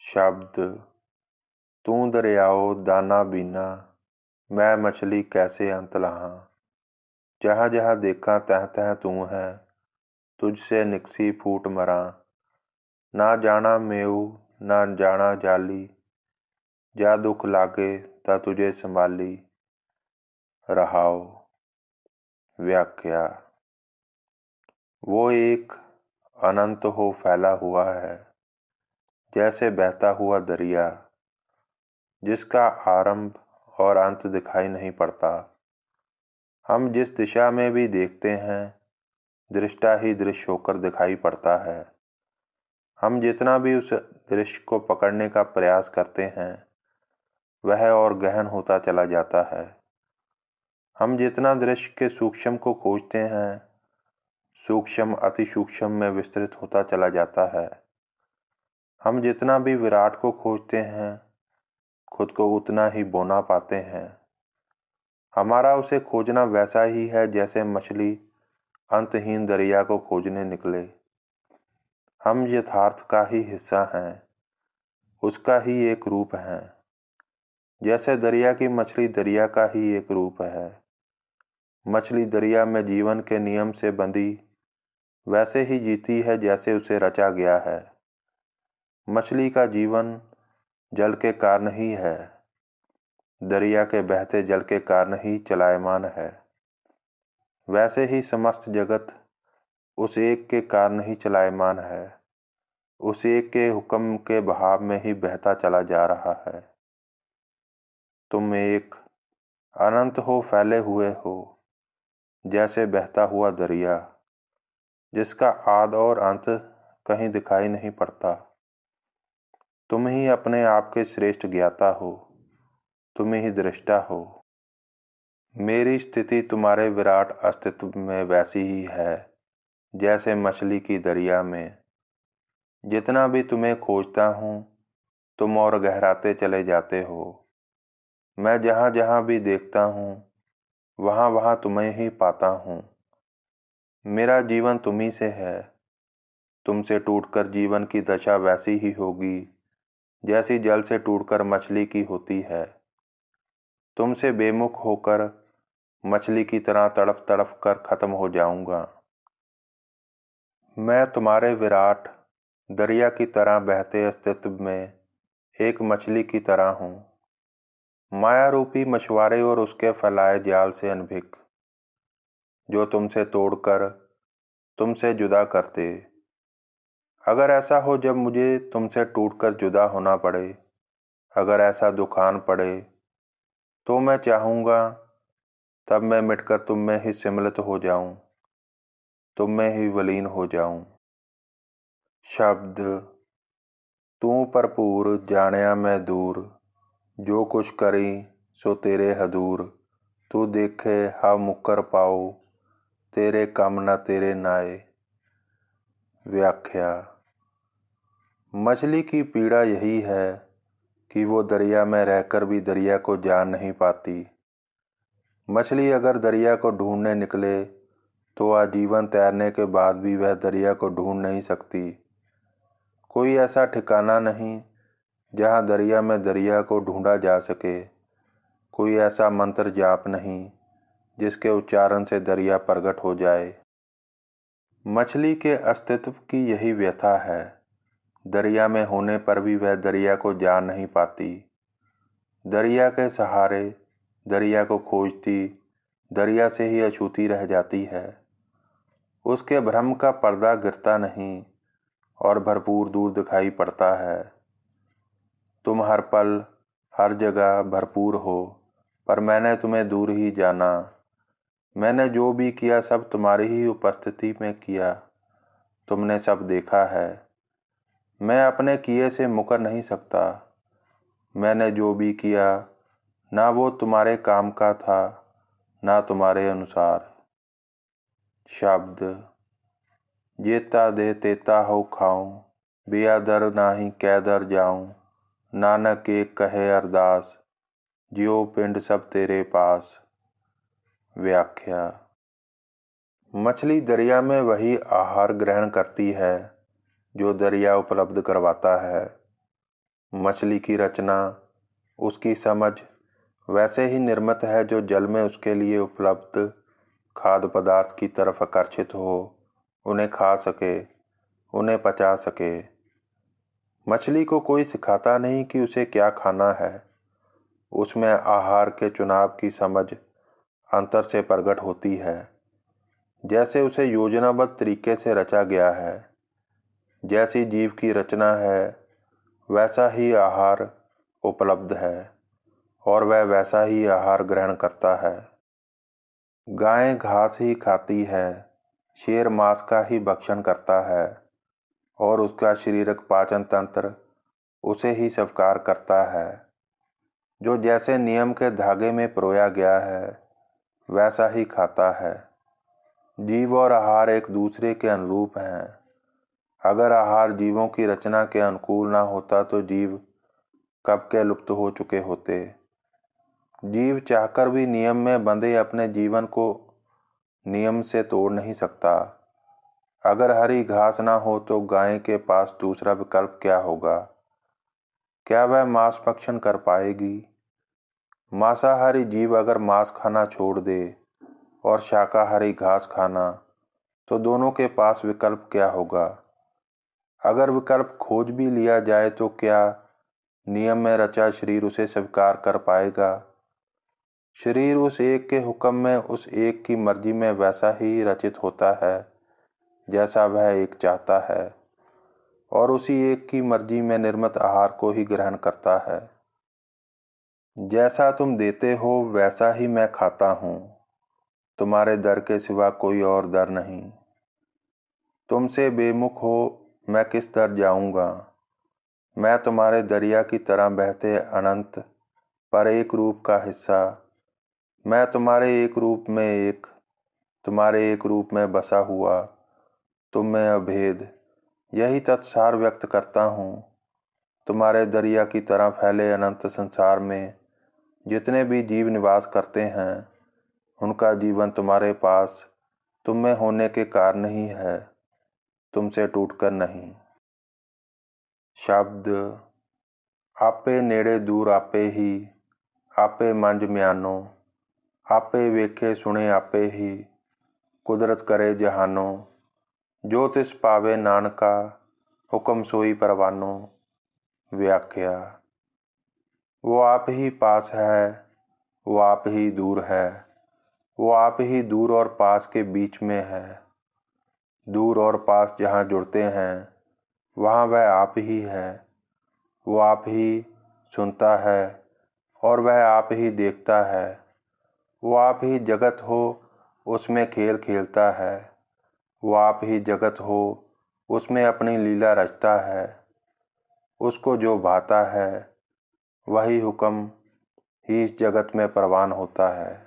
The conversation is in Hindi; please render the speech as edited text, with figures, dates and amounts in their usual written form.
शब्द। तू दरियाओ दाना बीना, मैं मछली कैसे अंत लहां। जहाँ जहाँ देखा तह तह तू है, तुझसे निकसी फूट मरा। ना जाना मेऊ ना जाना जाली, जा दुख लागे ता तुझे संभाली। रहाओ। व्याख्या। वो एक अनंत हो फैला हुआ है, जैसे बहता हुआ दरिया, जिसका आरंभ और अंत दिखाई नहीं पड़ता। हम जिस दिशा में भी देखते हैं, दृष्टा ही दृश्य होकर दिखाई पड़ता है। हम जितना भी उस दृश्य को पकड़ने का प्रयास करते हैं, वह और गहन होता चला जाता है। हम जितना दृश्य के सूक्ष्म को खोजते हैं, सूक्ष्म अति सूक्ष्म में विस्तृत होता चला जाता है। हम जितना भी विराट को खोजते हैं, खुद को उतना ही बोना पाते हैं। हमारा उसे खोजना वैसा ही है जैसे मछली अंतहीन दरिया को खोजने निकले। हम यथार्थ का ही हिस्सा हैं, उसका ही एक रूप हैं। जैसे दरिया की मछली दरिया का ही एक रूप है। मछली दरिया में जीवन के नियम से बंधी वैसे ही जीती है जैसे उसे रचा गया है। मछली का जीवन जल के कारण ही है, दरिया के बहते जल के कारण ही चलायमान है। वैसे ही समस्त जगत उस एक के कारण ही चलायमान है, उस एक के हुक्म के बहाव में ही बहता चला जा रहा है। तुम एक अनंत हो फैले हुए हो, जैसे बहता हुआ दरिया, जिसका आद और अंत कहीं दिखाई नहीं पड़ता। तुम ही अपने आप के श्रेष्ठ ज्ञाता हो, तुम ही दृष्टा हो। मेरी स्थिति तुम्हारे विराट अस्तित्व में वैसी ही है जैसे मछली की दरिया में। जितना भी तुम्हें खोजता हूँ, तुम और गहराते चले जाते हो। मैं जहाँ जहाँ भी देखता हूँ, वहाँ वहाँ तुम्हें ही पाता हूँ। मेरा जीवन तुम्ही से है। तुमसे टूटकर जीवन की दशा वैसी ही होगी जैसी जल से टूटकर मछली की होती है। तुमसे बेमुख होकर मछली की तरह तड़फ तड़फ कर खत्म हो जाऊंगा। मैं तुम्हारे विराट दरिया की तरह बहते अस्तित्व में एक मछली की तरह हूँ, माया रूपी मछुआरे और उसके फैलाए जाल से अनभिक, जो तुमसे तोड़कर तुमसे जुदा करते। अगर ऐसा हो जब मुझे तुमसे टूटकर जुदा होना पड़े, अगर ऐसा दुखान पड़े, तो मैं चाहूँगा तब मैं मिटकर तुम में ही सम्मिलित हो जाऊं, तुम में ही विलीन हो जाऊं। शब्द। तू भरपूर जानिया मैं दूर, जो कुछ करी सो तेरे हदूर। तू देखे हा मुकर पाओ, तेरे कम न तेरे नाए। व्याख्या। मछली की पीड़ा यही है कि वो दरिया में रहकर भी दरिया को जान नहीं पाती। मछली अगर दरिया को ढूंढने निकले तो आजीवन तैरने के बाद भी वह दरिया को ढूंढ नहीं सकती। कोई ऐसा ठिकाना नहीं जहाँ दरिया में दरिया को ढूंढा जा सके। कोई ऐसा मंत्र जाप नहीं जिसके उच्चारण से दरिया प्रकट हो जाए। मछली के अस्तित्व की यही व्यथा है। दरिया में होने पर भी वह दरिया को जान नहीं पाती। दरिया के सहारे दरिया को खोजती, दरिया से ही अछूती रह जाती है। उसके भ्रम का पर्दा गिरता नहीं और भरपूर दूर दिखाई पड़ता है। तुम हर पल हर जगह भरपूर हो, पर मैंने तुम्हें दूर ही जाना। मैंने जो भी किया सब तुम्हारी ही उपस्थिति में किया, तुमने सब देखा है। मैं अपने किए से मुकर नहीं सकता। मैंने जो भी किया ना वो तुम्हारे काम का था, ना तुम्हारे अनुसार। शब्द। जेता दे तेता हो खाऊं, बिया दर नाही कै दर जाऊं। नानक एक कहे अरदास, जियो पिंड सब तेरे पास। व्याख्या। मछली दरिया में वही आहार ग्रहण करती है जो दरिया उपलब्ध करवाता है। मछली की रचना, उसकी समझ वैसे ही निर्मित है जो जल में उसके लिए उपलब्ध खाद्य पदार्थ की तरफ आकर्षित हो, उन्हें खा सके, उन्हें पचा सके। मछली को कोई सिखाता नहीं कि उसे क्या खाना है। उसमें आहार के चुनाव की समझ अंतर से प्रकट होती है। जैसे उसे योजनाबद्ध तरीके से रचा गया है। जैसी जीव की रचना है, वैसा ही आहार उपलब्ध है और वह वैसा ही आहार ग्रहण करता है। गाय घास ही खाती है, शेर मांस का ही भक्षण करता है और उसका शारीरिक पाचन तंत्र उसे ही स्वीकार करता है। जो जैसे नियम के धागे में पिरोया गया है, वैसा ही खाता है। जीव और आहार एक दूसरे के अनुरूप हैं। अगर आहार जीवों की रचना के अनुकूल ना होता तो जीव कब के लुप्त हो चुके होते। जीव चाहकर भी नियम में बंधे अपने जीवन को नियम से तोड़ नहीं सकता। अगर हरी घास ना हो तो गाय के पास दूसरा विकल्प क्या होगा? क्या वह मांस भक्षण कर पाएगी? मांसाहारी जीव अगर मांस खाना छोड़ दे और शाकाहारी घास खाना, तो दोनों के पास विकल्प क्या होगा? अगर विकल्प खोज भी लिया जाए तो क्या नियम में रचा शरीर उसे स्वीकार कर पाएगा? शरीर उस एक के हुक्म में, उस एक की मर्जी में वैसा ही रचित होता है जैसा वह एक चाहता है और उसी एक की मर्जी में निर्मित आहार को ही ग्रहण करता है। जैसा तुम देते हो वैसा ही मैं खाता हूँ। तुम्हारे दर के सिवा कोई और दर नहीं। तुमसे बेमुख हो मैं किस दर जाऊंगा? मैं तुम्हारे दरिया की तरह बहते अनंत पर एक रूप का हिस्सा। मैं तुम्हारे एक रूप में एक, तुम्हारे एक रूप में बसा हुआ, तुम में अभेद, यही तत्सार व्यक्त करता हूँ। तुम्हारे दरिया की तरह फैले अनंत संसार में जितने भी जीव निवास करते हैं, उनका जीवन तुम्हारे पास तुम में होने के कारण ही है, तुमसे टूटकर नहीं। शब्द आपे नेड़े दूर आपे ही, आपे मंझ म्यानो, आपे वेखे सुने आपे ही, कुदरत करे जहानो, जो तिस पावे नानका, हुक्म सोई परवानो। व्याख्या। वो आप ही पास है, वो आप ही दूर है, वो आप ही दूर और पास के बीच में है। दूर और पास जहाँ जुड़ते हैं, वहाँ वह आप ही है। वो आप ही सुनता है और वह आप ही देखता है। वो आप ही जगत हो, उसमें खेल खेलता है। वो आप ही जगत हो, उसमें अपनी लीला रचता है। उसको जो भाता है, वही हुक्म ही इस जगत में प्रवान होता है।